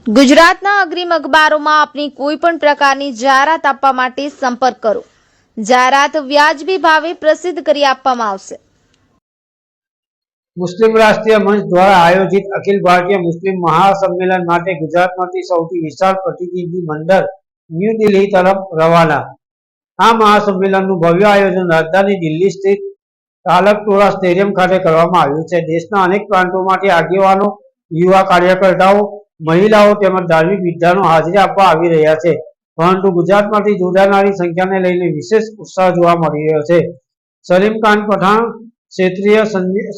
ગુજરાતના અગ્રીમ અખબારોમાં આપની કોઈ પણ પ્રકારની જાહેરાત આપવા માટે સંપર્ક કરો। જાહેરાત વ્યાજબી ભાવે પ્રસિદ્ધ કરી આપવામાં આવશે। મુસ્લિમ રાષ્ટ્રીય મંચ દ્વારા આયોજિત અખિલ ભારતીય મુસ્લિમ મહાસંમેલન માટે ગુજરાતમાંથી સૌથી વિશાળ પ્રતિનિધિ મંડળ ન્યૂ દિલ્હી તરફ રવાના। આ મહાસંમેલનનું ભવ્ય આયોજન રાજધાની દિલ્હી સ્થિત તાલકટોરા સ્ટેડિયમ ખાતે કરવામાં આવ્યું છે। દેશના અનેક પ્રાંતોમાંથી આગેવાનો, યુવા કાર્યકર્તાઓ, મહિલાઓ તેમજ ધાર્મિક વિદ્વાનો હાજરી આપવા આવી રહ્યા છે, પરંતુ ગુજરાતમાંથી જોડાનારી સંખ્યાને લઈને વિશેષ ઉત્સાહ જોવા મળી રહ્યો છે। સલીમ ખાન પઠાણ, ક્ષેત્રીય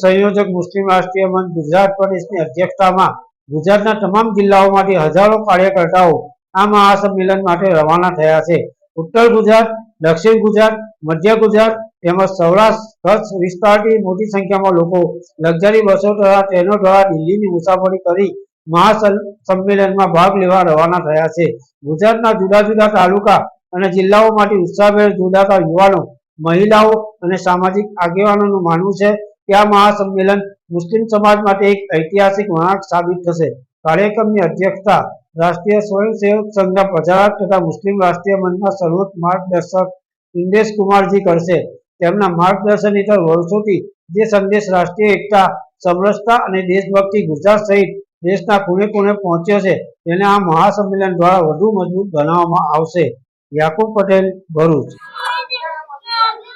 સંયોજક, મુસ્લિમ રાષ્ટ્રીય મંચ ગુજરાત પ્રદેશની અધ્યક્ષતામાં ગુજરાતના તમામ જિલ્લાઓમાંથી હજારો કાર્યકર્તાઓ આ મહાસંમેલન માટે રવાના થયા છે। ઉત્તર ગુજરાત, દક્ષિણ ગુજરાત, મધ્ય ગુજરાત તેમજ સૌરાષ્ટ્ર કચ્છ વિસ્તારથી મોટી સંખ્યામાં લોકો લક્ઝરી બસો તથા ટ્રેનો દ્વારા દિલ્હીની મુસાફરી કરી મહાસંમેલનમાં ભાગ લેવા રવાના થયા છે। ગુજરાતના જુદા જુદા તાલુકા અને જિલ્લાઓમાંથી ઉત્સાહભેર જોડાતા યુવાનો, મહિલાઓ અને સામાજિક આગેવાનોનું માનવું છે કે આ મહાસંમેલન મુસ્લિમ સમાજ માટે એક ઐતિહાસિક વળાંક સાબિત થશે। કાર્યક્રમની અધ્યક્ષતા રાષ્ટ્રીય સ્વયંસેવક સંઘના પ્રચારક તથા મુસ્લિમ રાષ્ટ્રીય મંચના સર્વોચ્ચ માર્ગદર્શક ઇન્દ્રેશ કુમારજી કરશે। તેમના માર્ગદર્શન હેઠળ વર્ષોથી જે સંદેશ રાષ્ટ્રીય એકતા, સમરસતા અને દેશભક્તિ ગુજરાત સહિત દેશના ખૂણે ખૂણે પહોંચ્યો છે, તેને આ મહાસંમેલન દ્વારા વધુ મજબૂત બનાવવામાં આવશે। યાકુબ પટેલ, ભરૂચ।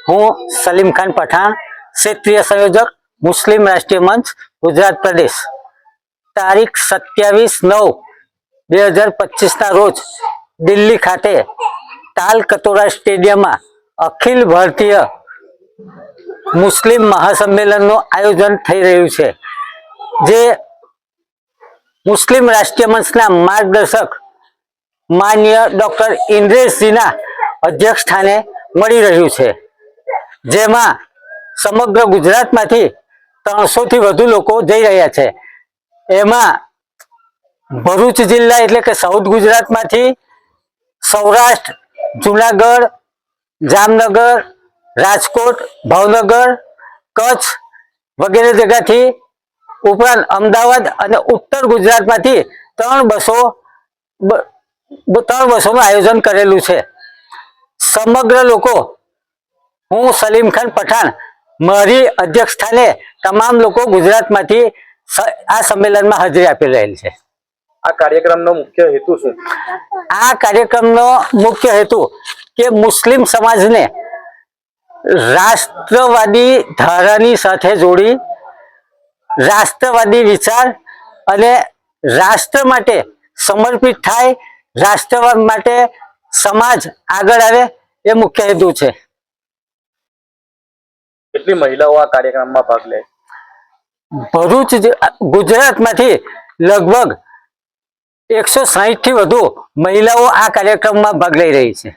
હું સલીમ ખાન પઠાણ, ક્ષેત્રીય સંયોજક, મુસ્લિમ રાષ્ટ્રીય મંચ ગુજરાત પ્રદેશ। તારીખ 27/9/2025 રોજ દિલ્હી ખાતે તાલકટોરા સ્ટેડિયમમાં અખિલ ભારતીય મુસ્લિમ મહાસંમેલનનું આયોજન થઈ રહ્યું છે, જે મુસ્લિમ રાષ્ટ્રીય મંચના માર્ગદર્શક માન્ય ડોક્ટર ઇન્દ્રેશજીના અધ્યક્ષ સ્થાને મળી રહ્યું છે, જેમાં સમગ્ર ગુજરાતમાંથી 300 થી વધુ લોકો જઈ રહ્યા છે। એમાં ભરૂચ જિલ્લા એટલે કે સાઉથ ગુજરાતમાંથી સૌરાષ્ટ્ર, જુનાગઢ, જામનગર, રાજકોટ, ભાવનગર, કચ્છ વગેરે જગ્યાથી ઉપરાંત અમદાવાદ અને ઉત્તર ગુજરાતમાંથી 3 બસોનું આયોજન કરેલું છે। સમગ્ર લોકો, હું સલીમ ખાન પઠાણ, મારી અધ્યક્ષ સ્થાને તમામ લોકો ગુજરાતમાંથી આ સંમેલનમાં હાજરી આપી રહેલ છે। આ કાર્યક્રમનો મુખ્ય હેતુ શું? આ કાર્યક્રમનો મુખ્ય હેતુ કે મુસ્લિમ સમાજને રાષ્ટ્રવાદી ધારાની સાથે જોડી રાષ્ટ્રવાદી વિચાર અને રાષ્ટ્ર માટે સમર્પિત થાય, રાષ્ટ્ર માટે સમાજ આગળ આવે, એ મુખ્ય હેતુ છે। કેટલી મહિલાઓ આ કાર્યક્રમમાં ભાગ લે? ભરૂચ ગુજરાતમાંથી લગભગ 160 થી વધુ મહિલાઓ આ કાર્યક્રમમાં ભાગ લઈ રહી છે।